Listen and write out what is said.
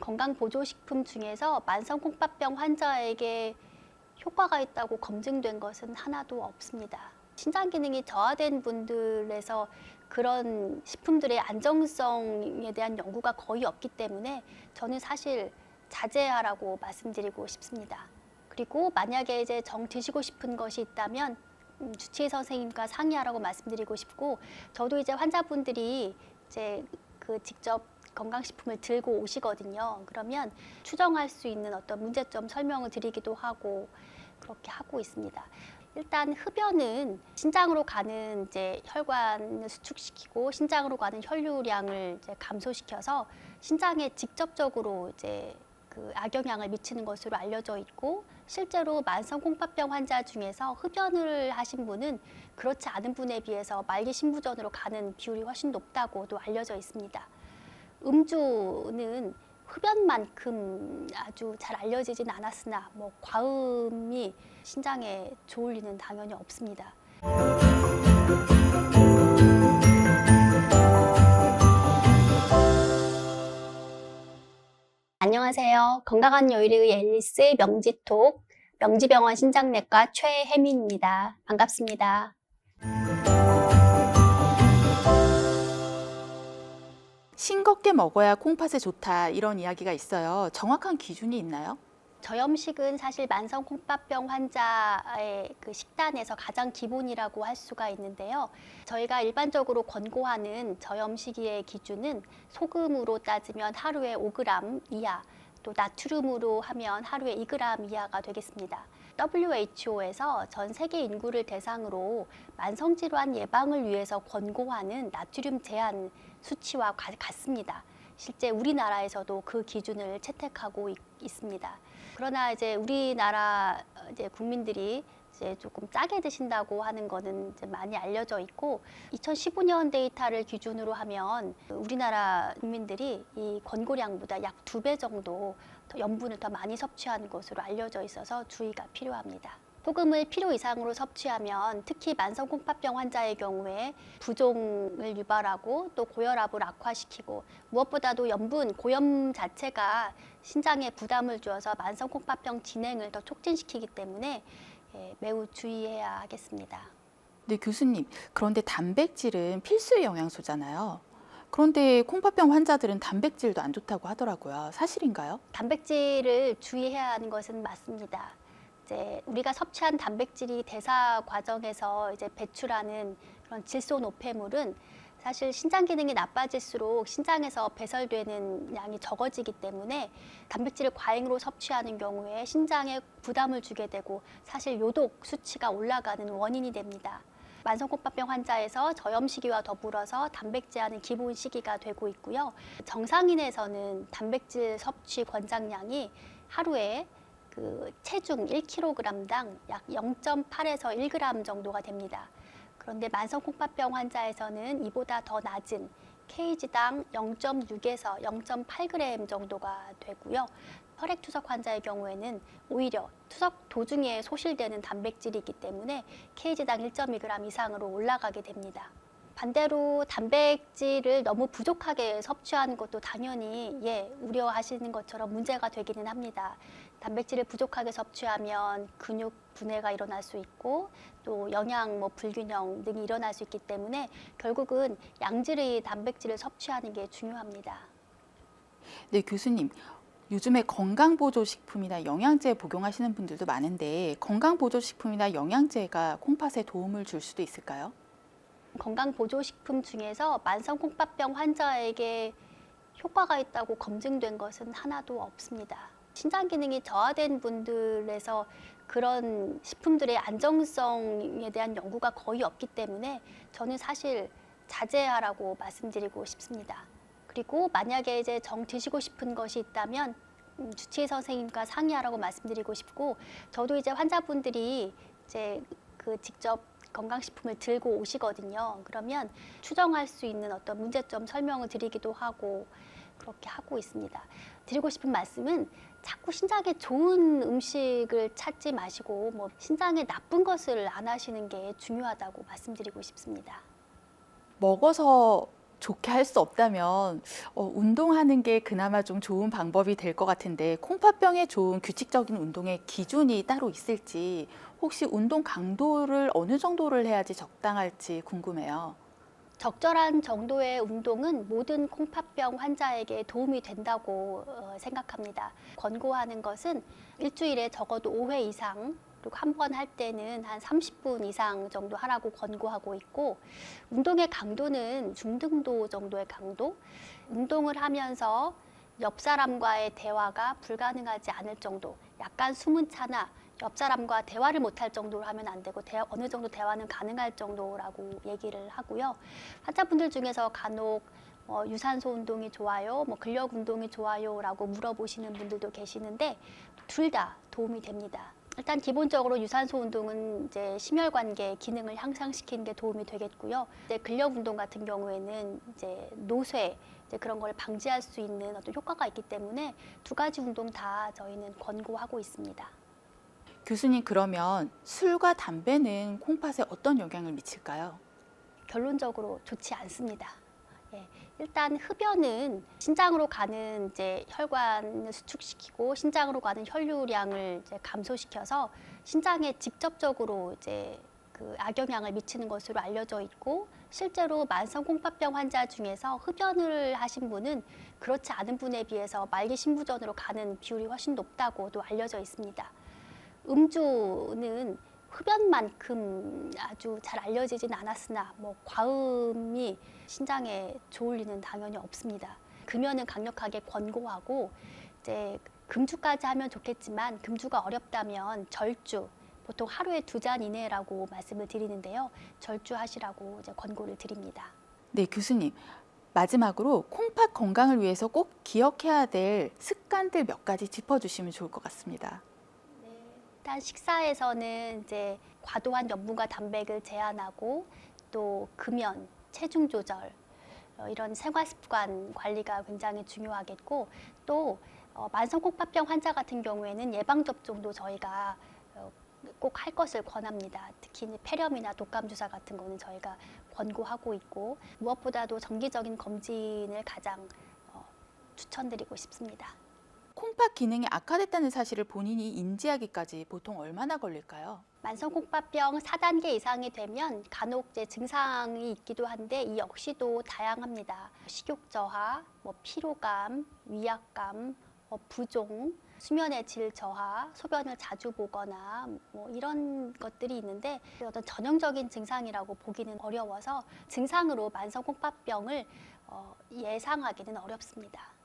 건강보조식품 중에서 만성콩팥병 환자에게 효과가 있다고 검증된 것은 하나도 없습니다. 신장 기능이 저하된 분들에서 그런 식품들의 안정성에 대한 연구가 거의 없기 때문에 저는 사실 자제하라고 말씀드리고 싶습니다. 그리고 만약에 이제 드시고 싶은 것이 있다면 주치의 선생님과 상의하라고 말씀드리고 싶고, 저도 이제 환자분들이 이제 직접 건강식품을 들고 오시거든요. 그러면 추정할 수 있는 어떤 문제점 설명을 드리기도 하고 그렇게 하고 있습니다. 일단 흡연은 신장으로 가는 이제 혈관을 수축시키고 신장으로 가는 혈류량을 이제 감소시켜서 신장에 직접적으로 이제 악영향을 미치는 것으로 알려져 있고, 실제로 만성콩팥병 환자 중에서 흡연을 하신 분은 그렇지 않은 분에 비해서 말기 신부전으로 가는 비율이 훨씬 높다고도 알려져 있습니다. 음주는 흡연만큼 아주 잘 알려지진 않았으나 과음이 신장에 좋을 리는 당연히 없습니다. 안녕하세요. 건강한 요일의 앨리스 명지톡 명지병원 신장내과 최혜민입니다. 반갑습니다. 싱겁게 먹어야 콩팥에 좋다, 이런 이야기가 있어요. 정확한 기준이 있나요? 저염식은 사실 만성콩팥병 환자의 식단에서 가장 기본이라고 할 수가 있는데요. 저희가 일반적으로 권고하는 저염식의 기준은 소금으로 따지면 하루에 5g 이하, 또 나트륨으로 하면 하루에 2g 이하가 되겠습니다. WHO에서 전 세계 인구를 대상으로 만성질환 예방을 위해서 권고하는 나트륨 제한 수치와 같습니다. 실제 우리나라에서도 그 기준을 채택하고 있습니다. 그러나 이제 우리나라 국민들이 조금 짜게 드신다고 하는 거는 이제 많이 알려져 있고, 2015년 데이터를 기준으로 하면 우리나라 국민들이 이 권고량보다 약 2배 정도 염분을 더 많이 섭취하는 것으로 알려져 있어서 주의가 필요합니다. 소금을 필요 이상으로 섭취하면 특히 만성콩팥병 환자의 경우에 부종을 유발하고 또 고혈압을 악화시키고, 무엇보다도 고염 자체가 신장에 부담을 주어서 만성콩팥병 진행을 더 촉진시키기 때문에 매우 주의해야 하겠습니다. 네, 교수님. 그런데 단백질은 필수의 영양소잖아요. 그런데 콩팥병 환자들은 단백질도 안 좋다고 하더라고요. 사실인가요? 단백질을 주의해야 하는 것은 맞습니다. 이제 우리가 섭취한 단백질이 대사 과정에서 이제 배출하는 그런 질소 노폐물은 사실 신장 기능이 나빠질수록 신장에서 배설되는 양이 적어지기 때문에 단백질을 과잉으로 섭취하는 경우에 신장에 부담을 주게 되고 사실 요독 수치가 올라가는 원인이 됩니다. 만성콩팥병 환자에서 저염식이와 더불어서 단백질하는 기본 식이가 되고 있고요. 정상인에서는 단백질 섭취 권장량이 하루에 체중 1kg당 약 0.8에서 1g 정도가 됩니다. 그런데 만성콩팥병 환자에서는 이보다 더 낮은 kg당 0.6에서 0.8g 정도가 되고요. 혈액투석 환자의 경우에는 오히려 투석 도중에 소실되는 단백질이기 때문에 kg당 1.2g 이상으로 올라가게 됩니다. 반대로 단백질을 너무 부족하게 섭취하는 것도 당연히 우려하시는 것처럼 문제가 되기는 합니다. 단백질을 부족하게 섭취하면 근육 분해가 일어날 수 있고 또 영양 불균형 등이 일어날 수 있기 때문에 결국은 양질의 단백질을 섭취하는 게 중요합니다. 네, 교수님. 요즘에 건강보조식품이나 영양제 복용하시는 분들도 많은데 건강보조식품이나 영양제가 콩팥에 도움을 줄 수도 있을까요? 건강보조식품 중에서 만성콩팥병 환자에게 효과가 있다고 검증된 것은 하나도 없습니다. 신장 기능이 저하된 분들에서 그런 식품들의 안정성에 대한 연구가 거의 없기 때문에 저는 사실 자제하라고 말씀드리고 싶습니다. 그리고 만약에 이제 드시고 싶은 것이 있다면 주치의 선생님과 상의하라고 말씀드리고 싶고, 저도 이제 환자분들이 이제 직접 건강식품을 들고 오시거든요. 그러면 추정할 수 있는 어떤 문제점 설명을 드리기도 하고 그렇게 하고 있습니다. 드리고 싶은 말씀은 자꾸 신장에 좋은 음식을 찾지 마시고 신장에 나쁜 것을 안 하시는 게 중요하다고 말씀드리고 싶습니다. 먹어서 좋게 할 수 없다면 운동하는 게 그나마 좀 좋은 방법이 될 것 같은데 콩팥병에 좋은 규칙적인 운동의 기준이 따로 있을지 혹시 운동 강도를 어느 정도를 해야지 적당할지 궁금해요. 적절한 정도의 운동은 모든 콩팥병 환자에게 도움이 된다고 생각합니다. 권고하는 것은 일주일에 적어도 5회 이상, 그리고 한 번 할 때는 한 30분 이상 정도 하라고 권고하고 있고, 운동의 강도는 중등도 정도의 강도, 운동을 하면서 옆 사람과의 대화가 불가능하지 않을 정도, 약간 숨은 차나 옆 사람과 대화를 못할 정도로 하면 안 되고 어느 정도 대화는 가능할 정도라고 얘기를 하고요. 환자분들 중에서 간혹 유산소 운동이 좋아요, 근력 운동이 좋아요라고 물어보시는 분들도 계시는데 둘 다 도움이 됩니다. 일단 기본적으로 유산소 운동은 이제 심혈관계 기능을 향상시키는 데 도움이 되겠고요. 이제 근력 운동 같은 경우에는 이제 노쇠 이제 그런 걸 방지할 수 있는 어떤 효과가 있기 때문에 두 가지 운동 다 저희는 권고하고 있습니다. 교수님, 그러면 술과 담배는 콩팥에 어떤 영향을 미칠까요? 결론적으로 좋지 않습니다. 예, 일단 흡연은 신장으로 가는 이제 혈관을 수축시키고 신장으로 가는 혈류량을 이제 감소시켜서 신장에 직접적으로 이제 그 악영향을 미치는 것으로 알려져 있고, 실제로 만성 콩팥병 환자 중에서 흡연을 하신 분은 그렇지 않은 분에 비해서 말기 신부전으로 가는 비율이 훨씬 높다고도 알려져 있습니다. 음주는 흡연만큼 아주 잘 알려지진 않았으나 과음이 신장에 좋을 리는 당연히 없습니다. 금연은 강력하게 권고하고 이제 금주까지 하면 좋겠지만 금주가 어렵다면 절주, 보통 하루에 2잔 이내라고 말씀을 드리는데요. 절주하시라고 이제 권고를 드립니다. 네, 교수님. 마지막으로 콩팥 건강을 위해서 꼭 기억해야 될 습관들 몇 가지 짚어주시면 좋을 것 같습니다. 일단 식사에서는 이제 과도한 염분과 단백을 제한하고, 또 금연, 체중 조절, 이런 생활 습관 관리가 굉장히 중요하겠고, 또 만성 콩팥병 환자 같은 경우에는 예방 접종도 저희가 꼭 할 것을 권합니다. 특히 폐렴이나 독감 주사 같은 거는 저희가 권고하고 있고, 무엇보다도 정기적인 검진을 가장 추천드리고 싶습니다. 콩팥 기능이 악화됐다는 사실을 본인이 인지하기까지 보통 얼마나 걸릴까요? 만성 콩팥병 4단계 이상이 되면 간혹 이제 증상이 있기도 한데 이 역시도 다양합니다. 식욕 저하, 피로감, 위압감, 부종, 수면의 질 저하, 소변을 자주 보거나 이런 것들이 있는데 어떤 전형적인 증상이라고 보기는 어려워서 증상으로 만성 콩팥병을 예상하기는 어렵습니다.